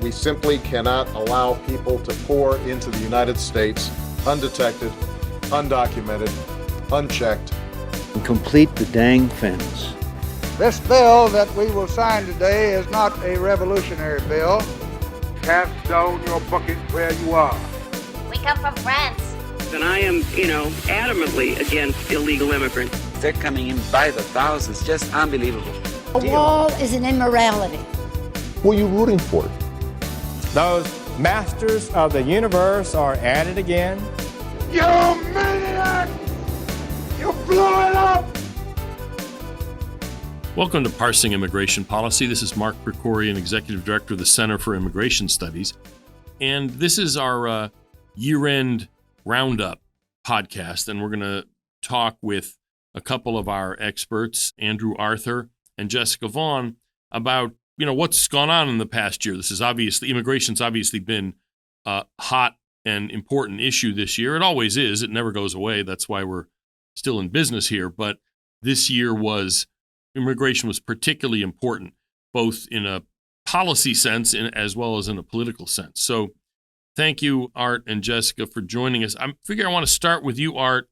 We simply cannot allow people to pour into the United States undetected, undocumented, unchecked. And complete the dang fence. This bill that we will sign today is not a revolutionary bill. Cast down your bucket where you are. We come from France. And I am, adamantly against illegal immigrants. They're coming in by the thousands, just unbelievable. A wall is an immorality. Who are you rooting for? Those masters of the universe are at it again. You maniac! You blew it up! Welcome to Parsing Immigration Policy. This is Mark Krikorian, Executive Director of the Center for Immigration Studies. And this is our year-end Roundup podcast. And we're going to talk with a couple of our experts, Andrew Arthur and Jessica Vaughan, about what's gone on in the past year. Immigration's obviously been a hot and important issue this year. It always is. It never goes away. That's why we're still in business here. But this year immigration was particularly important, both in a policy sense as well as in a political sense. So thank you, Art and Jessica, for joining us. I figure I want to start with you, Art,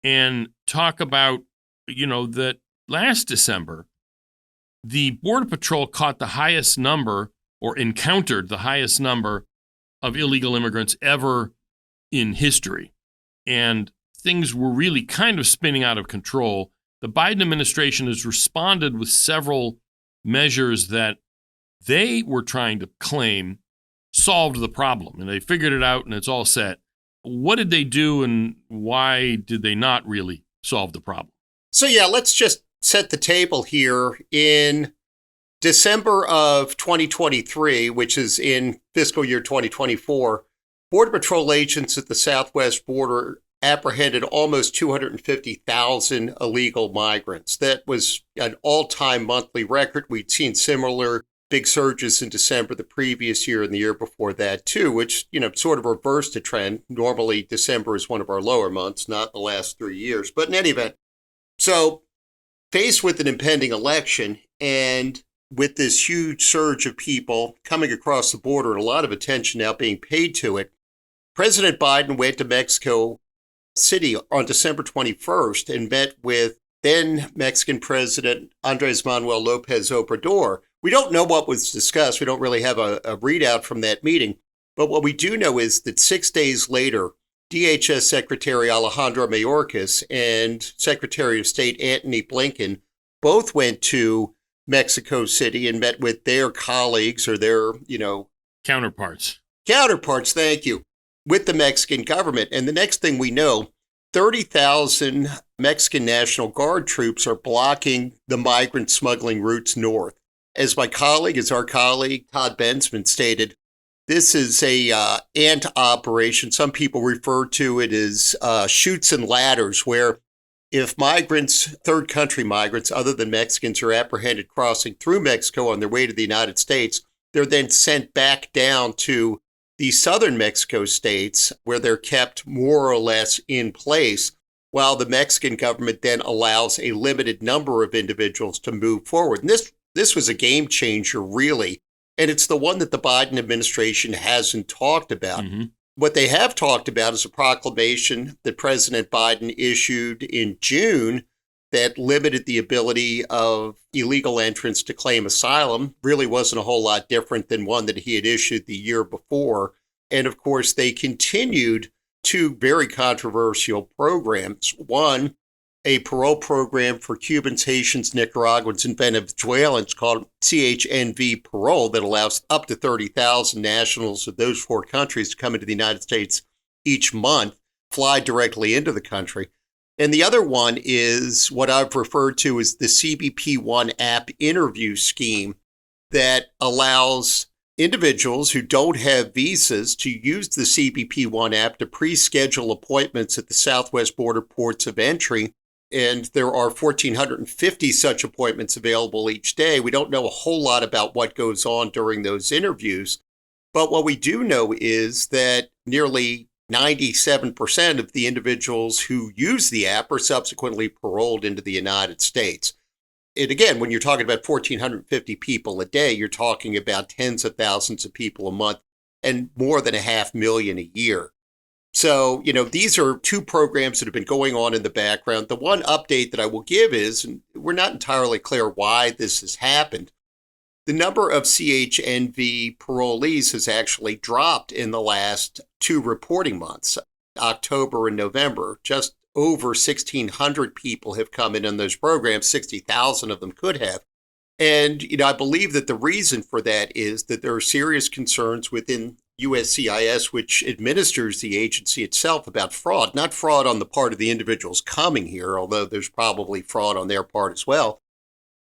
and talk about, that last December, the Border Patrol caught the highest number or encountered the highest number of illegal immigrants ever in history. And things were really kind of spinning out of control. The Biden administration has responded with several measures that they were trying to claim solved the problem. And they figured it out and it's all set. What did they do and why did they not really solve the problem? So, let's just set the table here. In December of 2023, which is in fiscal year 2024, Border Patrol agents at the southwest border apprehended almost 250,000 illegal migrants. That was an all-time monthly record. We'd seen similar big surges in December the previous year and the year before that too, which, sort of reversed the trend. Normally, December is one of our lower months, not the last 3 years. But in any event, so faced with an impending election and with this huge surge of people coming across the border and a lot of attention now being paid to it, President Biden went to Mexico City on December 21st and met with then Mexican President Andres Manuel Lopez Obrador. We don't know what was discussed. We don't really have a readout from that meeting. But what we do know is that 6 days later, DHS Secretary Alejandro Mayorkas and Secretary of State Antony Blinken both went to Mexico City and met with their colleagues or their, Counterparts, thank you, with the Mexican government. And the next thing we know, 30,000 Mexican National Guard troops are blocking the migrant smuggling routes north. As our colleague Todd Bensman stated, this is a ant operation. Some people refer to it as chutes and ladders, where if third country migrants other than Mexicans are apprehended crossing through Mexico on their way to the United States, they're then sent back down to the southern Mexico states where they're kept more or less in place, while the Mexican government then allows a limited number of individuals to move forward. And this was a game changer, really. And it's the one that the Biden administration hasn't talked about. Mm-hmm. What they have talked about is a proclamation that President Biden issued in June that limited the ability of illegal entrants to claim asylum. Really wasn't a whole lot different than one that he had issued the year before. And of course, they continued two very controversial programs. One, a parole program for Cubans, Haitians, Nicaraguans, and Venezuelans called CHNV Parole that allows up to 30,000 nationals of those four countries to come into the United States each month, fly directly into the country. And the other one is what I've referred to as the CBP One app interview scheme that allows individuals who don't have visas to use the CBP One app to pre-schedule appointments at the southwest border ports of entry. And there are 1,450 such appointments available each day. We don't know a whole lot about what goes on during those interviews. But what we do know is that nearly 97% of the individuals who use the app are subsequently paroled into the United States. And again, when you're talking about 1,450 people a day, you're talking about tens of thousands of people a month and more than 500,000 a year. So, these are two programs that have been going on in the background. The one update that I will give is, and we're not entirely clear why this has happened, the number of CHNV parolees has actually dropped in the last two reporting months, October and November. Just over 1,600 people have come in on those programs. 60,000 of them could have. And, I believe that the reason for that is that there are serious concerns within USCIS, which administers the agency itself, about fraud. Not fraud on the part of the individuals coming here, although there's probably fraud on their part as well,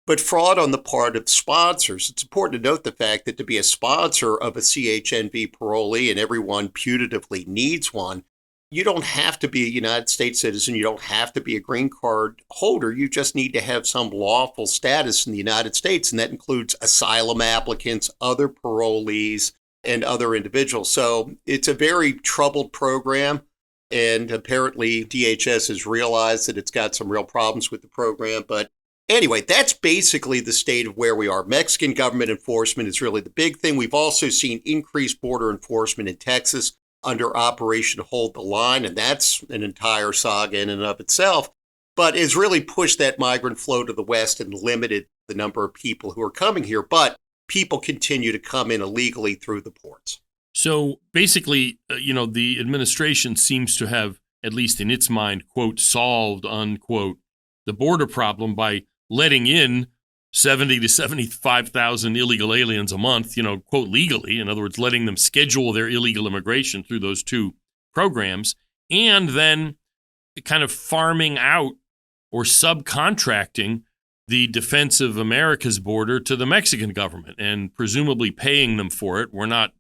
but fraud on the part of sponsors. It's important to note the fact that to be a sponsor of a CHNV parolee, and everyone putatively needs one, you don't have to be a United States citizen. You don't have to be a green card holder. You just need to have some lawful status in the United States, and that includes asylum applicants, other parolees, and other individuals. So it's a very troubled program, and apparently DHS has realized that it's got some real problems with the program. But anyway, that's basically the state of where we are. Mexican government enforcement is really the big thing. We've also seen increased border enforcement in Texas under Operation Hold the Line, and that's an entire saga in and of itself, but has really pushed that migrant flow to the west and limited the number of people who are coming here. But people continue to come in illegally through the ports. So basically, the administration seems to have, at least in its mind, quote, solved, unquote, the border problem by letting in 70 to 75,000 illegal aliens a month, quote, legally. In other words, letting them schedule their illegal immigration through those two programs, and then kind of farming out or subcontracting the defense of America's border to the Mexican government and presumably paying them for it. We're not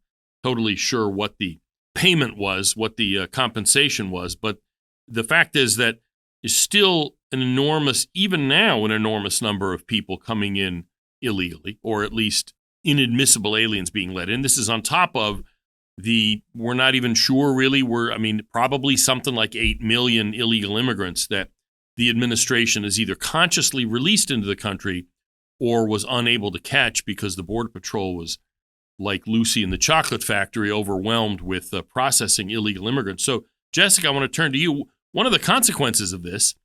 totally sure what the payment was, what the compensation was, but the fact is that is still even now, an enormous number of people coming in illegally, or at least inadmissible aliens being let in. This is on top of we're not even sure really, probably something like 8 million illegal immigrants that the administration has either consciously released into the country or was unable to catch because the Border Patrol was, like Lucy in the Chocolate Factory, overwhelmed with processing illegal immigrants. So, Jessica, I want to turn to you. One of the consequences of this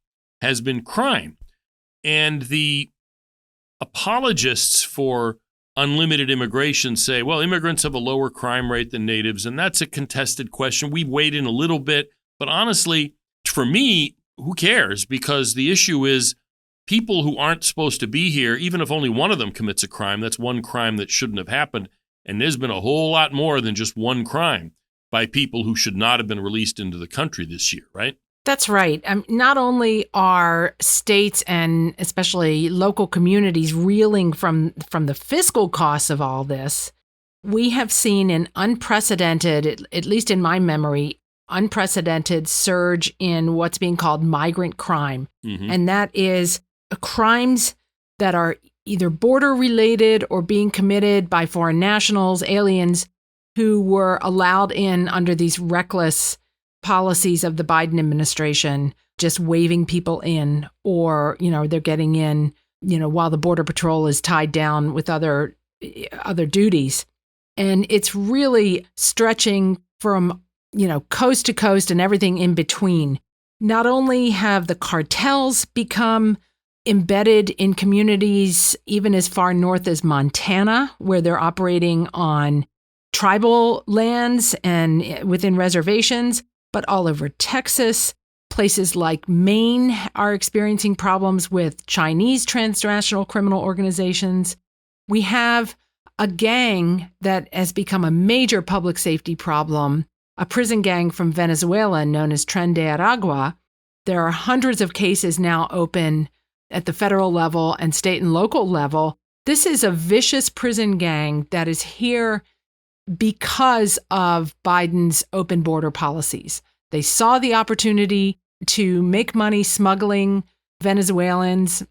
has been crime. And the apologists for unlimited immigration say, well, immigrants have a lower crime rate than natives, and that's a contested question. We weighed in a little bit, but honestly, for me, who cares? Because the issue is people who aren't supposed to be here, even if only one of them commits a crime, that's one crime that shouldn't have happened. And there's been a whole lot more than just one crime by people who should not have been released into the country this year, right? That's right. Not only are states and especially local communities reeling from the fiscal costs of all this, we have seen an unprecedented, at least in my memory, unprecedented surge in what's being called migrant crime. Mm-hmm. And that is crimes that are either border related or being committed by foreign nationals, aliens who were allowed in under these reckless policies of the Biden administration, just waving people in, or, they're getting in, while the Border Patrol is tied down with other duties. And it's really stretching from, coast to coast and everything in between. Not only have the cartels become embedded in communities even as far north as Montana, where they're operating on tribal lands and within reservations, but all over Texas. Places like Maine are experiencing problems with Chinese transnational criminal organizations. We have a gang that has become a major public safety problem, a prison gang from Venezuela known as Tren de Aragua. There are hundreds of cases now open at the federal level and state and local level. This is a vicious prison gang that is here because of Biden's open border policies. They saw the opportunity to make money smuggling Venezuelans,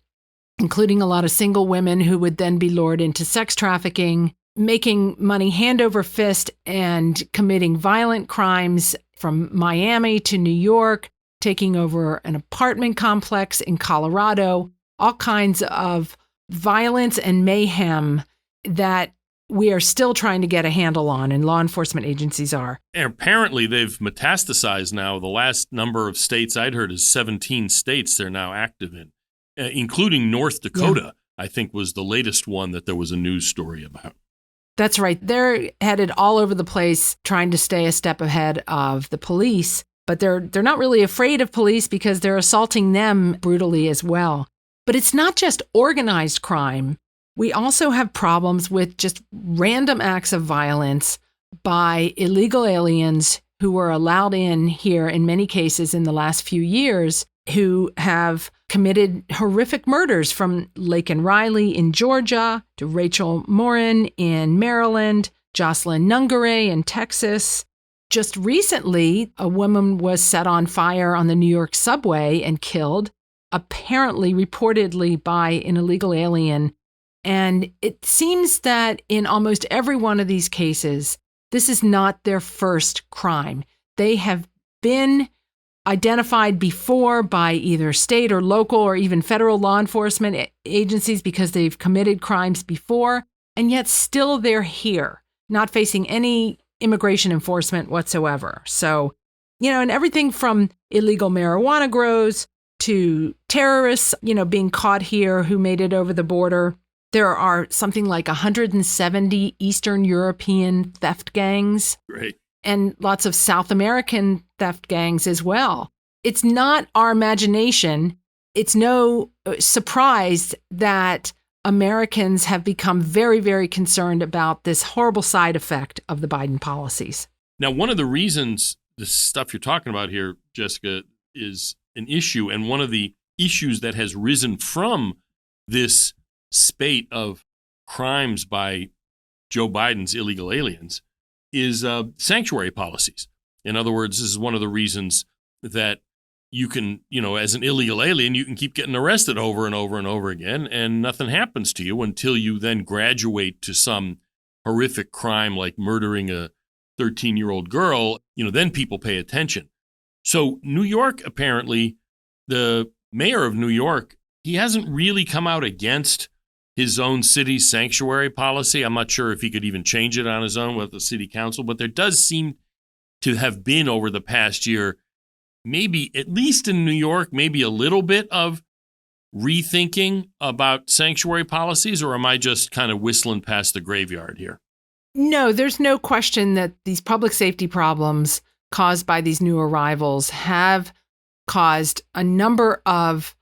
including a lot of single women who would then be lured into sex trafficking, making money hand over fist and committing violent crimes from Miami to New York, taking over an apartment complex in Colorado, all kinds of violence and mayhem that we are still trying to get a handle on, and law enforcement agencies are. And apparently they've metastasized now. The last number of states I'd heard is 17 states they're now active in, including North Dakota, I think was the latest one that there was a news story about. That's right. They're headed all over the place trying to stay a step ahead of the police, but they're not really afraid of police because they're assaulting them brutally as well. But it's not just organized crime. We also have problems with just random acts of violence by illegal aliens who were allowed in here in many cases in the last few years, who have committed horrific murders, from Laken Riley in Georgia to Rachel Morin in Maryland, Jocelyn Nungare in Texas. Just recently, a woman was set on fire on the New York subway and killed, apparently, reportedly by an illegal alien. And it seems that in almost every one of these cases, this is not their first crime. They have been identified before by either state or local or even federal law enforcement agencies because they've committed crimes before, and yet still they're here, not facing any immigration enforcement whatsoever. So, and everything from illegal marijuana grows to terrorists, being caught here who made it over the border. There are something like 170 Eastern European theft gangs. Great. And lots of South American theft gangs as well. It's not our imagination. It's no surprise that Americans have become very, very concerned about this horrible side effect of the Biden policies. Now, one of the reasons the stuff you're talking about here, Jessica, is an issue, and one of the issues that has risen from this spate of crimes by Joe Biden's illegal aliens is sanctuary policies. In other words, this is one of the reasons that you can, as an illegal alien, you can keep getting arrested over and over and over again, and nothing happens to you until you then graduate to some horrific crime like murdering a 13-year-old girl. Then people pay attention. So New York, apparently, the mayor of New York, he hasn't really come out against his own city's sanctuary policy. I'm not sure if he could even change it on his own with the city council, but there does seem to have been over the past year, maybe at least in New York, maybe a little bit of rethinking about sanctuary policies, or am I just kind of whistling past the graveyard here? No, there's no question that these public safety problems caused by these new arrivals have caused a number of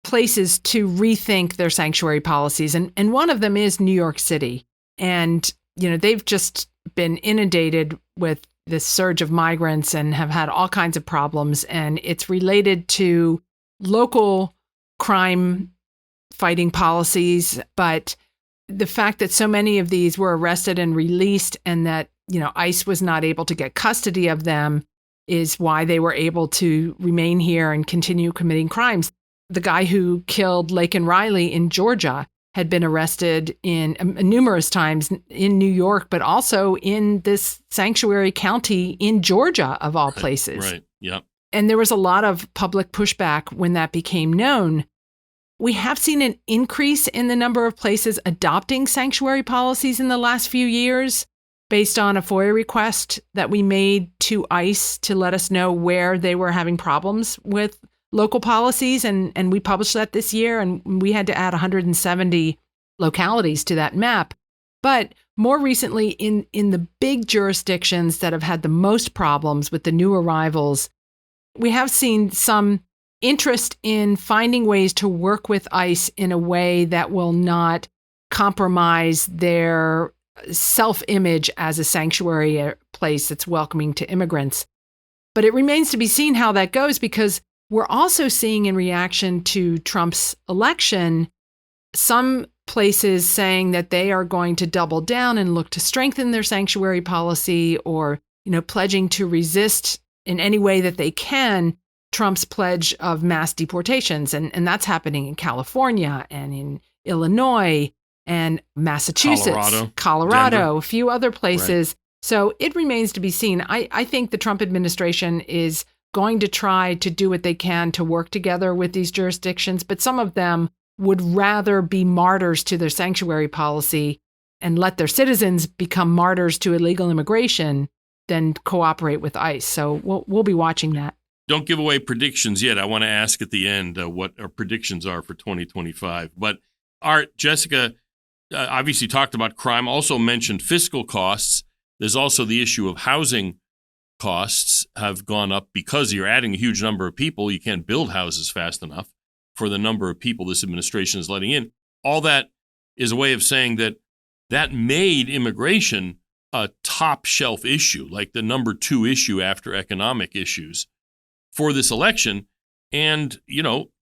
places to rethink their sanctuary policies. And one of them is New York City. And, they've just been inundated with this surge of migrants and have had all kinds of problems. And it's related to local crime fighting policies. But the fact that so many of these were arrested and released, and that, ICE was not able to get custody of them, is why they were able to remain here and continue committing crimes. The guy who killed Laken Riley in Georgia had been arrested in numerous times in New York, but also in this sanctuary county in Georgia, of all places. Right. Yep. And there was a lot of public pushback when that became known. We have seen an increase in the number of places adopting sanctuary policies in the last few years, based on a FOIA request that we made to ICE to let us know where they were having problems with local policies. And we published that this year, and we had to add 170 localities to that map. But more recently, in the big jurisdictions that have had the most problems with the new arrivals, we have seen some interest in finding ways to work with ICE in a way that will not compromise their self-image as a sanctuary place that's welcoming to immigrants. But it remains to be seen how that goes, because we're also seeing, in reaction to Trump's election, some places saying that they are going to double down and look to strengthen their sanctuary policy, or, pledging to resist in any way that they can Trump's pledge of mass deportations. And that's happening in California and in Illinois and Massachusetts, Colorado, a few other places. Right. So it remains to be seen. I think the Trump administration is going to try to do what they can to work together with these jurisdictions, but some of them would rather be martyrs to their sanctuary policy and let their citizens become martyrs to illegal immigration than cooperate with ICE. So we'll be watching that. Don't give away predictions yet. I want to ask at the end what our predictions are for 2025. But Art, Jessica obviously talked about crime, also mentioned fiscal costs. There's also the issue of housing costs have gone up because you're adding a huge number of people. You can't build houses fast enough for the number of people this administration is letting in. All that is a way of saying that made immigration a top shelf issue, like the number 2 issue after economic issues for this election. And,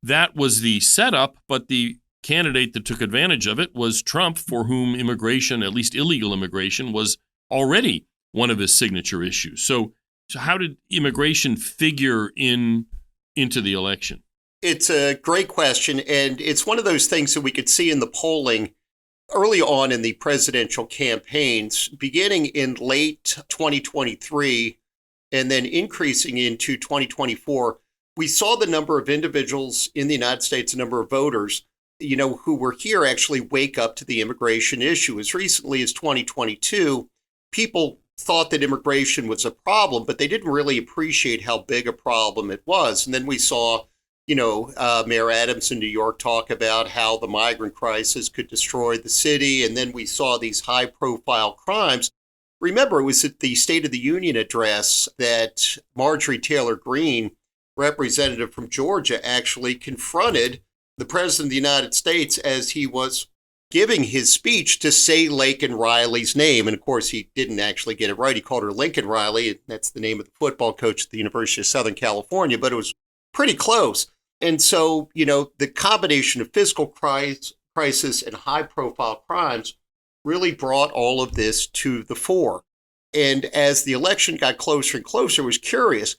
that was the setup, but the candidate that took advantage of it was Trump, for whom immigration, at least illegal immigration, was already one of his signature issues. So how did immigration figure into the election? It's a great question, and it's one of those things that we could see in the polling early on in the presidential campaigns, beginning in late 2023 and then increasing into 2024. We saw the number of individuals in the United States, the number of voters, who were here actually wake up to the immigration issue. As recently as 2022, people thought that immigration was a problem, but they didn't really appreciate how big a problem it was. And then we saw Mayor Adams in New York talk about how the migrant crisis could destroy the city. And then we saw these high-profile crimes. Remember, it was at the State of the Union address that Marjorie Taylor Greene, representative from Georgia, actually confronted the President of the United States as he was giving his speech to say Laken Riley's name. And of course, he didn't actually get it right. He called her Lincoln Riley. That's the name of the football coach at the University of Southern California, but it was pretty close. And so, the combination of fiscal crisis and high-profile crimes really brought all of this to the fore. And as the election got closer and closer, it was curious.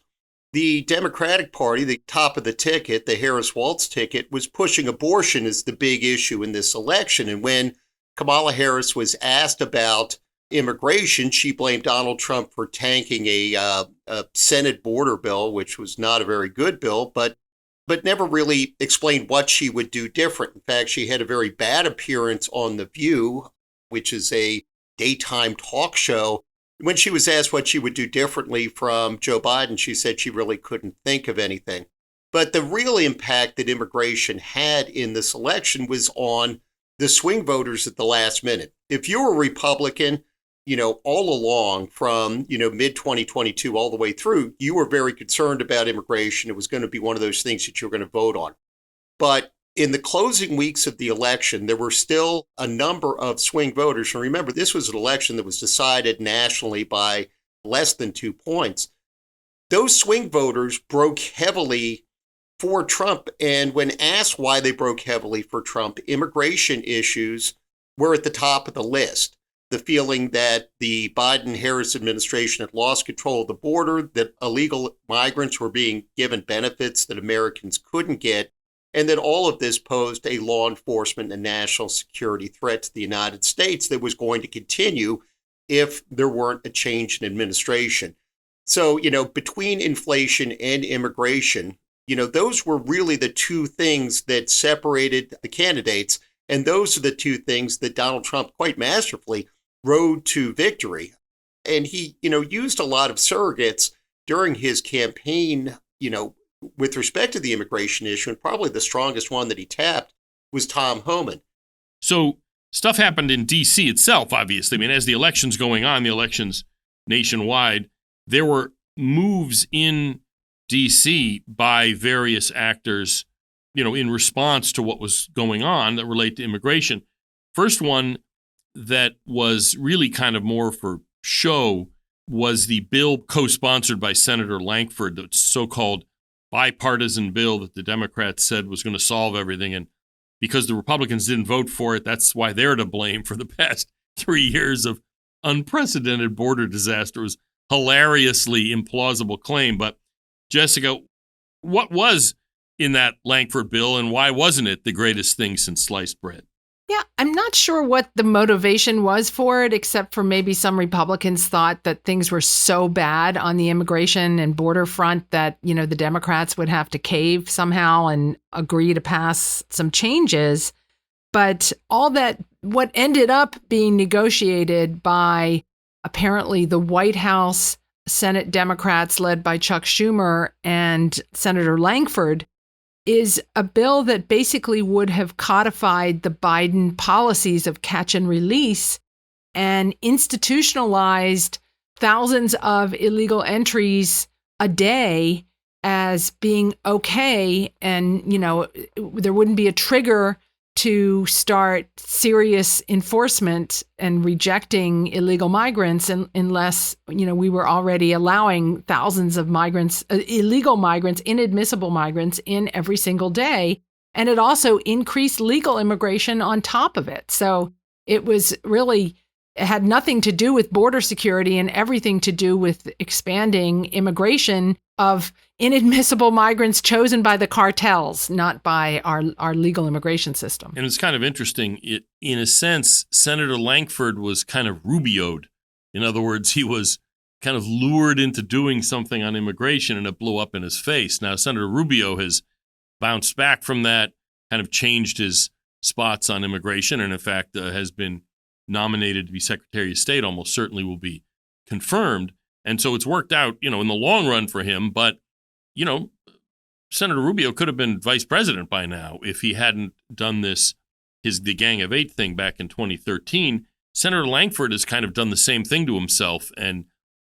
The Democratic Party, the top of the ticket, the Harris-Walz ticket, was pushing abortion as the big issue in this election. And when Kamala Harris was asked about immigration, she blamed Donald Trump for tanking a Senate border bill, which was not a very good bill, but never really explained what she would do different. In fact, she had a very bad appearance on The View, which is a daytime talk show. When she was asked what she would do differently from Joe Biden, she said she really couldn't think of anything. But the real impact that immigration had in this election was on the swing voters at the last minute. If you were a Republican, all along from, mid-2022 all the way through, you were very concerned about immigration. It was going to be one of those things that you were going to vote on. But in the closing weeks of the election, there were still a number of swing voters. And remember, this was an election that was decided nationally by less than 2 points. Those swing voters broke heavily for Trump. And when asked why they broke heavily for Trump, immigration issues were at the top of the list. The feeling that the Biden-Harris administration had lost control of the border, that illegal migrants were being given benefits that Americans couldn't get, and that all of this posed a law enforcement and national security threat to the United States that was going to continue if there weren't a change in administration. So, between inflation and immigration, those were really the two things that separated the candidates. And those are the two things that Donald Trump quite masterfully rode to victory. And he, used a lot of surrogates during his campaign, with respect to the immigration issue. And probably the strongest one that he tapped was Tom Homan. So stuff happened in D.C. itself, obviously. I mean, as the election's going on, the elections nationwide, there were moves in D.C. by various actors, in response to what was going on that relate to immigration. First one that was really kind of more for show was the bill co-sponsored by Senator Lankford, the so-called bipartisan bill that the Democrats said was going to solve everything. And because the Republicans didn't vote for it, that's why they're to blame for the past 3 years of unprecedented border disaster. It was hilariously implausible claim. But Jessica, what was in that Lankford bill and why wasn't it the greatest thing since sliced bread? Yeah, I'm not sure what the motivation was for it, except for maybe some Republicans thought that things were so bad on the immigration and border front that, the Democrats would have to cave somehow and agree to pass some changes. But what ended up being negotiated by apparently the White House, Senate Democrats led by Chuck Schumer and Senator Lankford, is a bill that basically would have codified the Biden policies of catch and release and institutionalized thousands of illegal entries a day as being okay. And, there wouldn't be a trigger to start serious enforcement and rejecting illegal migrants unless, we were already allowing thousands of migrants, illegal migrants, inadmissible migrants in every single day. And it also increased legal immigration on top of it. So it had nothing to do with border security and everything to do with expanding immigration of inadmissible migrants chosen by the cartels, not by our legal immigration system. And it's kind of interesting. In a sense, Senator Lankford was kind of Rubio'd. In other words, he was kind of lured into doing something on immigration and it blew up in his face. Now, Senator Rubio has bounced back from that, kind of changed his spots on immigration, and in fact has been nominated to be Secretary of State, almost certainly will be confirmed. And so it's worked out, in the long run for him. But, Senator Rubio could have been vice president by now if he hadn't done the Gang of Eight thing back in 2013. Senator Lankford has kind of done the same thing to himself and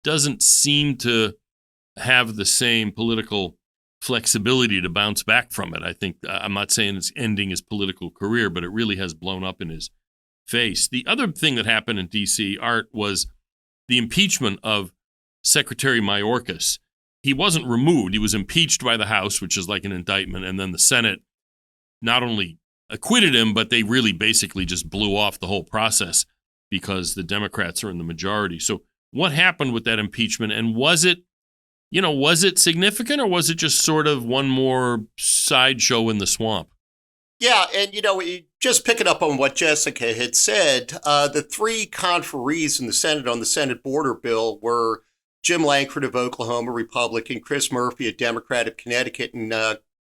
doesn't seem to have the same political flexibility to bounce back from it. I think, I'm not saying it's ending his political career, but it really has blown up in his face. The other thing that happened in D.C., Art, was the impeachment of Secretary Mayorkas. He wasn't removed. He was impeached by the House, which is like an indictment, and then the Senate not only acquitted him, but they really basically just blew off the whole process because the Democrats are in the majority. So what happened with that impeachment, and was it significant, or was it just sort of one more sideshow in the swamp? Yeah, and just picking up on what Jessica had said, the three conferees in the Senate on the Senate border bill were Jim Lankford of Oklahoma, Republican, Chris Murphy, a Democrat of Connecticut, and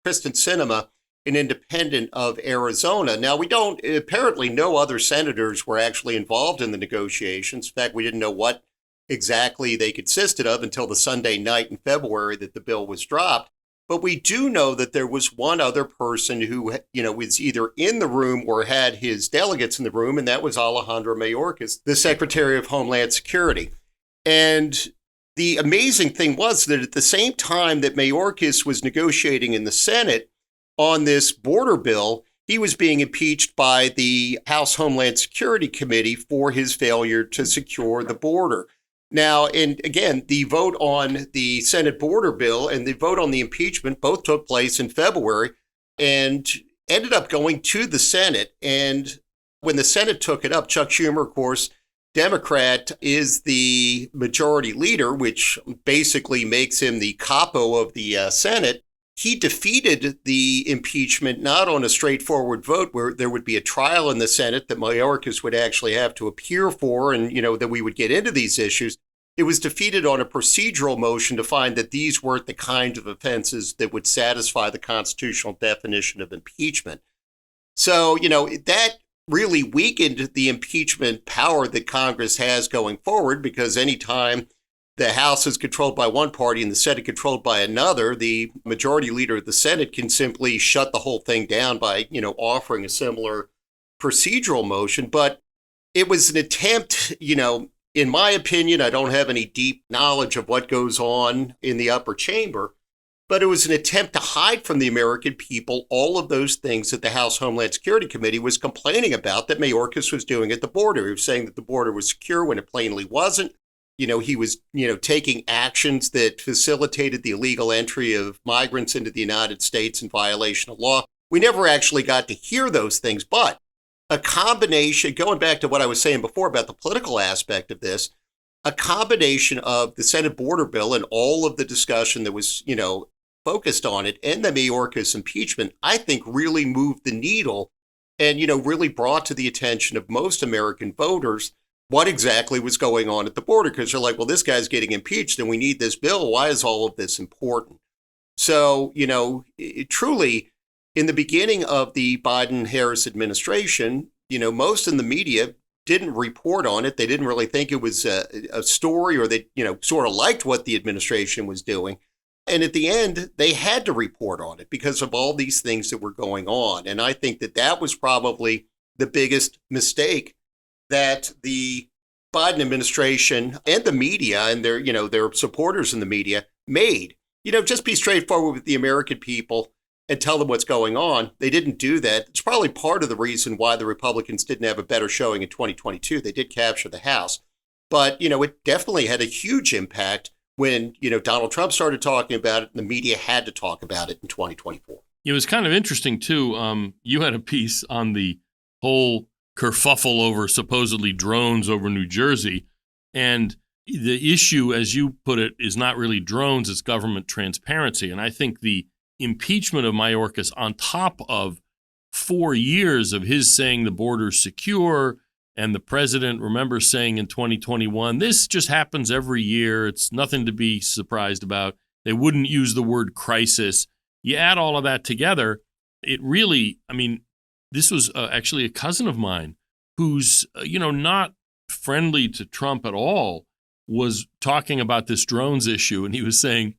Kristen Sinema, an independent of Arizona. Now, apparently no other senators were actually involved in the negotiations. In fact, we didn't know what exactly they consisted of until the Sunday night in February that the bill was dropped. But we do know that there was one other person who, was either in the room or had his delegates in the room, and that was Alejandro Mayorkas, the Secretary of Homeland Security. And the amazing thing was that at the same time that Mayorkas was negotiating in the Senate on this border bill, he was being impeached by the House Homeland Security Committee for his failure to secure the border. Now, and again, the vote on the Senate border bill and the vote on the impeachment both took place in February and ended up going to the Senate. And when the Senate took it up, Chuck Schumer, of course, Democrat, is the majority leader, which basically makes him the capo of the Senate. He defeated the impeachment not on a straightforward vote where there would be a trial in the Senate that Mayorkas would actually have to appear for and, that we would get into these issues. It was defeated on a procedural motion to find that these weren't the kind of offenses that would satisfy the constitutional definition of impeachment. So, that really weakened the impeachment power that Congress has going forward, because anytime the House is controlled by one party and the Senate controlled by another, the majority leader of the Senate can simply shut the whole thing down by, offering a similar procedural motion. But it was an attempt, in my opinion, I don't have any deep knowledge of what goes on in the upper chamber, but it was an attempt to hide from the American people all of those things that the House Homeland Security Committee was complaining about that Mayorkas was doing at the border. He was saying that the border was secure when it plainly wasn't. He was, taking actions that facilitated the illegal entry of migrants into the United States in violation of law. We never actually got to hear those things, but a combination, going back to what I was saying before about the political aspect of this, a combination of the Senate border bill and all of the discussion that was, focused on it and the Mayorkas impeachment, I think really moved the needle and, really brought to the attention of most American voters what exactly was going on at the border. Because they're like, well, this guy's getting impeached and we need this bill. Why is all of this important? So, truly, in the beginning of the Biden-Harris administration, most in the media didn't report on it. They didn't really think it was a story, or they, sort of liked what the administration was doing. And at the end, they had to report on it because of all these things that were going on. And I think that was probably the biggest mistake that the Biden administration and the media and their supporters in the media made. Just be straightforward with the American people and tell them what's going on. They didn't do that. It's probably part of the reason why the Republicans didn't have a better showing in 2022. They did capture the House. But, it definitely had a huge impact when, Donald Trump started talking about it, and the media had to talk about it in 2024. It was kind of interesting, too. You had a piece on the whole kerfuffle over supposedly drones over New Jersey. And the issue, as you put it, is not really drones, it's government transparency. And I think the impeachment of Mayorkas, on top of 4 years of his saying the border's secure, and the president, remember, saying in 2021, this just happens every year. It's nothing to be surprised about. They wouldn't use the word crisis. You add all of that together, it really, this was actually a cousin of mine who's, not friendly to Trump at all, was talking about this drones issue. And he was saying,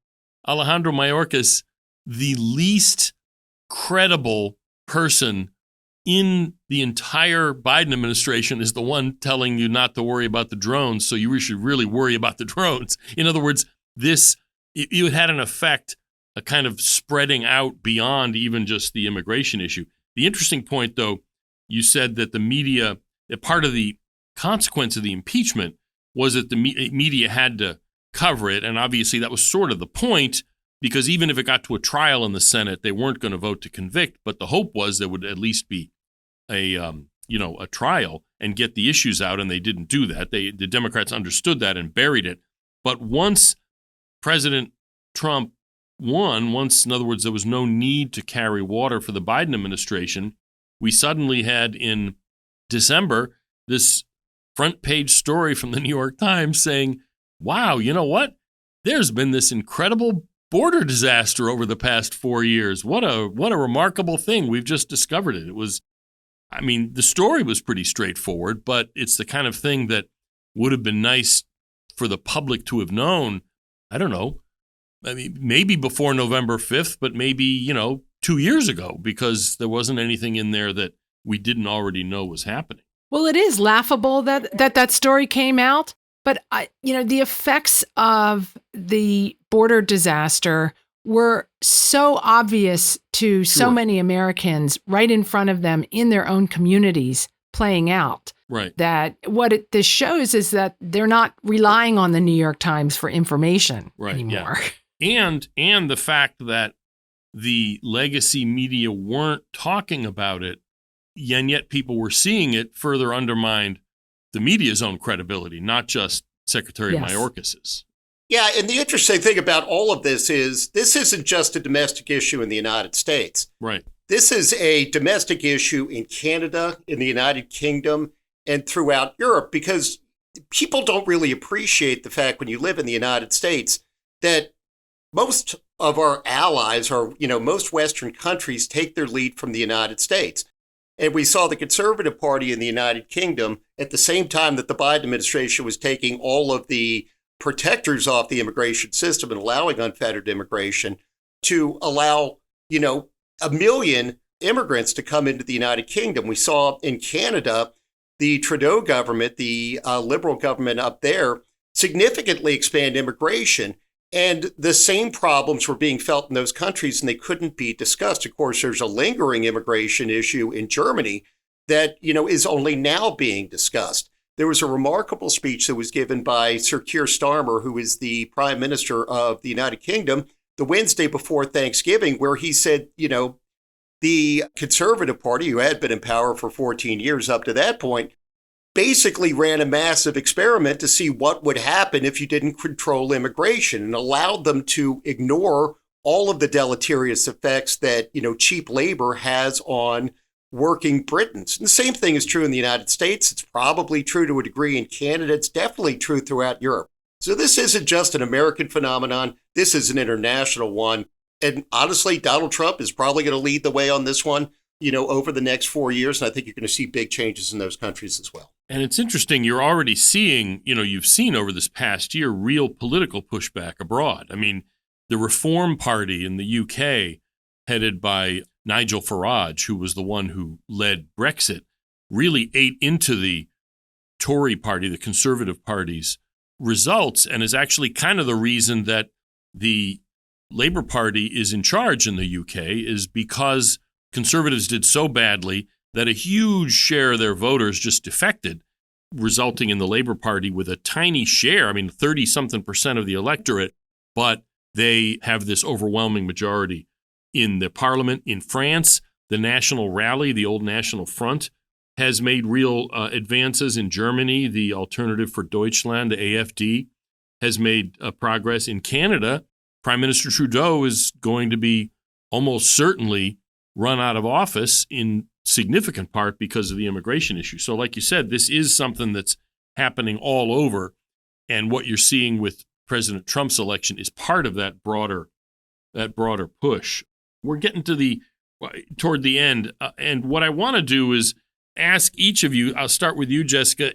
Alejandro Mayorkas, the least credible person in the entire Biden administration, is the one telling you not to worry about the drones, so you should really worry about the drones. In other words, it had an effect, a kind of spreading out beyond even just the immigration issue. The interesting point, though, you said that the media, that part of the consequence of the impeachment was that the media had to cover it, and obviously that was sort of the point, because even if it got to a trial in the Senate, they weren't going to vote to convict, but the hope was there would at least be a trial and get the issues out, and they didn't do that. The Democrats understood that and buried it. But once President Trump won, in other words, there was no need to carry water for the Biden administration, we suddenly had in December this front page story from the New York Times saying, wow, you know what? There's been this incredible border disaster over the past 4 years. What a remarkable thing. We've just discovered it. It was, the story was pretty straightforward, but it's the kind of thing that would have been nice for the public to have known. I don't know. Maybe before November 5th, but maybe, 2 years ago, because there wasn't anything in there that we didn't already know was happening. Well, it is laughable that story came out, but the effects of the border disaster were so obvious to so many Americans right in front of them in their own communities playing out. Right. That what this shows is that they're not relying on the New York Times for information anymore. Yeah. And the fact that the legacy media weren't talking about it, and yet people were seeing it, further undermined the media's own credibility, not just Secretary Mayorkas's. Yeah, and the interesting thing about all of this isn't just a domestic issue in the United States. Right. This is a domestic issue in Canada, in the United Kingdom, and throughout Europe, because people don't really appreciate the fact when you live in the United States that most of our allies, or most Western countries, take their lead from the United States. And we saw the Conservative Party in the United Kingdom at the same time that the Biden administration was taking all of the protectors off the immigration system and allowing unfettered immigration, to allow, 1 million immigrants to come into the United Kingdom. We saw in Canada, the Trudeau government, the Liberal government up there, significantly expand immigration. And the same problems were being felt in those countries, and they couldn't be discussed. Of course, there's a lingering immigration issue in Germany that, is only now being discussed. There was a remarkable speech that was given by Sir Keir Starmer, who is the Prime Minister of the United Kingdom, the Wednesday before Thanksgiving, where he said, the Conservative Party, who had been in power for 14 years up to that point, basically ran a massive experiment to see what would happen if you didn't control immigration, and allowed them to ignore all of the deleterious effects that, cheap labor has on working Britons. And the same thing is true in the United States. It's probably true to a degree in Canada. It's definitely true throughout Europe. So this isn't just an American phenomenon. This is an international one. And honestly, Donald Trump is probably going to lead the way on this one, over the next 4 years. And I think you're going to see big changes in those countries as well. And it's interesting, you're already seeing, you've seen over this past year real political pushback abroad. I mean, the Reform Party in the UK, headed by Nigel Farage, who was the one who led Brexit, really ate into the Tory party, the Conservative Party's results, and is actually kind of the reason that the Labour Party is in charge in the UK, is because Conservatives did so badly that a huge share of their voters just defected, resulting in the Labour Party with a tiny share, 30-something% of the electorate, but they have this overwhelming majority in the parliament. In France, the National Rally, the old National Front, has made real advances. In Germany, the Alternative for Deutschland, the AfD, has made progress. In Canada, Prime Minister Trudeau is going to be almost certainly run out of office in significant part because of the immigration issue. So like you said, this is something that's happening all over. And what you're seeing with President Trump's election is part of that broader push. We're getting toward the end. And what I want to do is ask each of you, I'll start with you, Jessica,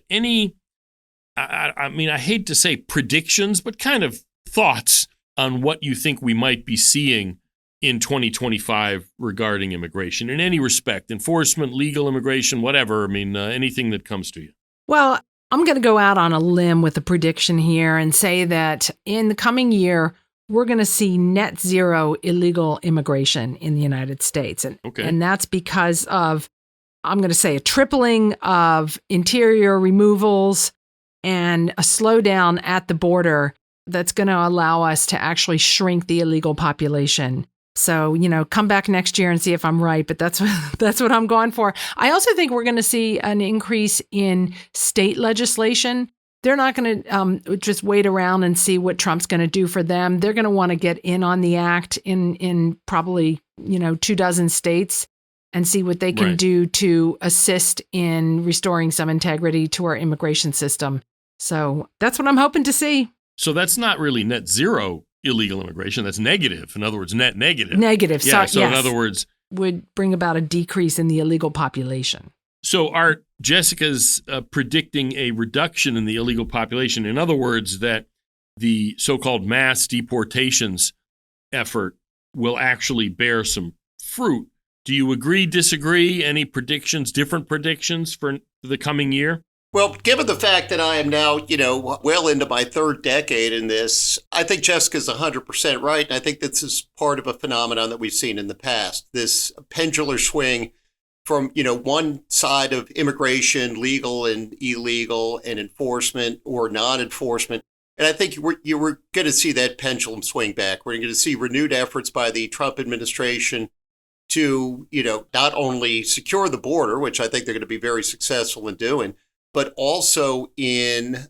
I hate to say predictions, but kind of thoughts on what you think we might be seeing in 2025 regarding immigration in any respect, enforcement, legal immigration, whatever. Anything that comes to you. Well, I'm going to go out on a limb with a prediction here and say that in the coming year, we're going to see net zero illegal immigration in the United States. And that's because of, I'm going to say, a tripling of interior removals and a slowdown at the border that's going to allow us to actually shrink the illegal population. So, come back next year and see if I'm right, but that's what I'm going for. I also think we're going to see an increase in state legislation. They're not going to just wait around and see what Trump's going to do for them. They're going to want to get in on the act in probably, 24 states and see what they can do to assist in restoring some integrity to our immigration system. So that's what I'm hoping to see. So that's not really net zero illegal immigration. That's negative. In other words, net negative. Negative. Yeah, so yes. In other words, would bring about a decrease in the illegal population. So are Jessica's predicting a reduction in the illegal population? In other words, that the so-called mass deportations effort will actually bear some fruit. Do you agree, disagree? Any predictions, different predictions for the coming year? Well, given the fact that I am now, well into my third decade in this, I think Jessica's 100% right. And I think this is part of a phenomenon that we've seen in the past, this pendular swing from, one side of immigration, legal and illegal, and enforcement or non-enforcement. And I think you were going to see that pendulum swing back. We're going to see renewed efforts by the Trump administration to, not only secure the border, which I think they're going to be very successful in doing, but also in,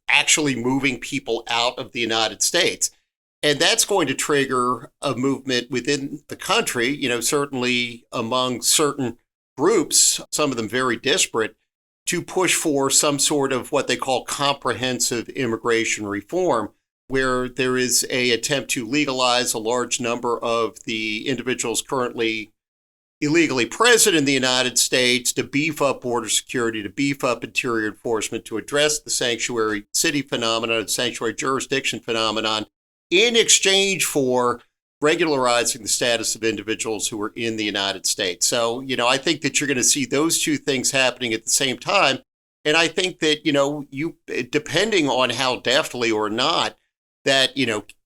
actually moving people out of the United States. And that's going to trigger a movement within the country, certainly among certain groups, some of them very disparate, to push for some sort of what they call comprehensive immigration reform, where there is an attempt to legalize a large number of the individuals currently illegally present in the United States, to beef up border security, to beef up interior enforcement, to address the sanctuary city phenomenon, the sanctuary jurisdiction phenomenon, in exchange for regularizing the status of individuals who are in the United States. So, I think that you're going to see those two things happening at the same time. And I think that, you, depending on how deftly or not that,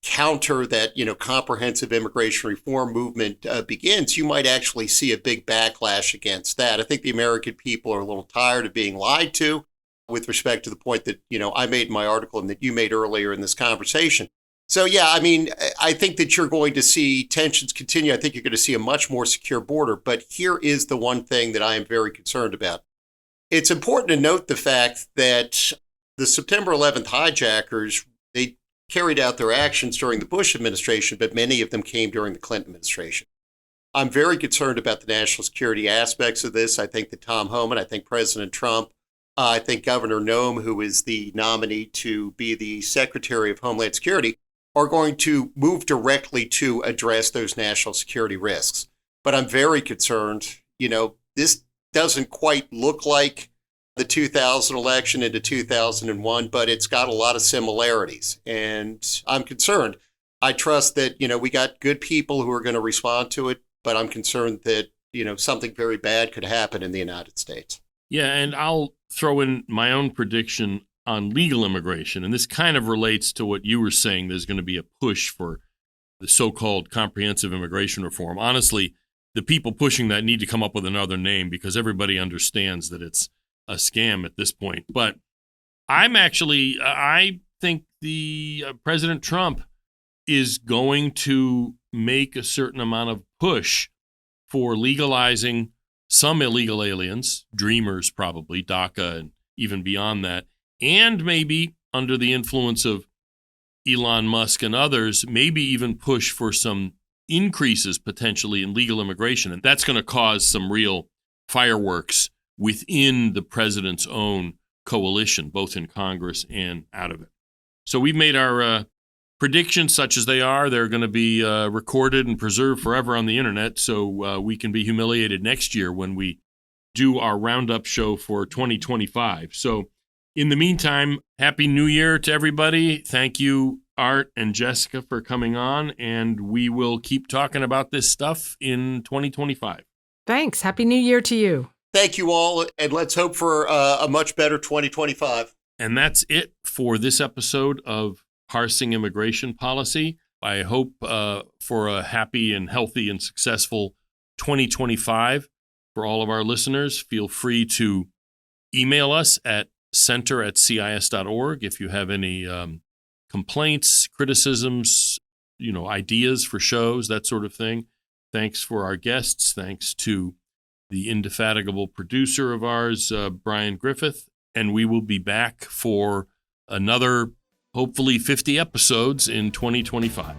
counter that, comprehensive immigration reform movement begins, you might actually see a big backlash against that. I think the American people are a little tired of being lied to with respect to the point that, I made in my article and that you made earlier in this conversation. So, yeah, I think that you're going to see tensions continue. I think you're going to see a much more secure border. But here is the one thing that I am very concerned about. It's important to note the fact that the September 11th hijackers, they carried out their actions during the Bush administration, but many of them came during the Clinton administration. I'm very concerned about the national security aspects of this. I think that Tom Homan, I think President Trump, I think Governor Noem, who is the nominee to be the Secretary of Homeland Security, are going to move directly to address those national security risks. But I'm very concerned. This doesn't quite look like the 2000 election into 2001, but it's got a lot of similarities. And I'm concerned. I trust that, we got good people who are going to respond to it, but I'm concerned that, something very bad could happen in the United States. Yeah, and I'll throw in my own prediction on legal immigration. And this kind of relates to what you were saying. There's going to be a push for the so-called comprehensive immigration reform. Honestly, the people pushing that need to come up with another name because everybody understands that it's a scam at this point. But I think the President Trump is going to make a certain amount of push for legalizing some illegal aliens, dreamers probably, DACA and even beyond that, and maybe under the influence of Elon Musk and others, maybe even push for some increases potentially in legal immigration. And that's going to cause some real fireworks within the president's own coalition, both in Congress and out of it. So we've made our predictions such as they are. They're going to be recorded and preserved forever on the internet, so we can be humiliated next year when we do our Roundup show for 2025. So in the meantime, Happy New Year to everybody. Thank you, Art and Jessica, for coming on, and we will keep talking about this stuff in 2025. Thanks. Happy New Year to you. Thank you all, and let's hope for a much better 2025. And that's it for this episode of Parsing Immigration Policy. I hope for a happy and healthy and successful 2025 for all of our listeners. Feel free to email us at center@cis.org if you have any complaints, criticisms, ideas for shows, that sort of thing. Thanks for our guests. Thanks to the indefatigable producer of ours, Brian Griffith. And we will be back for another, hopefully 50 episodes in 2025.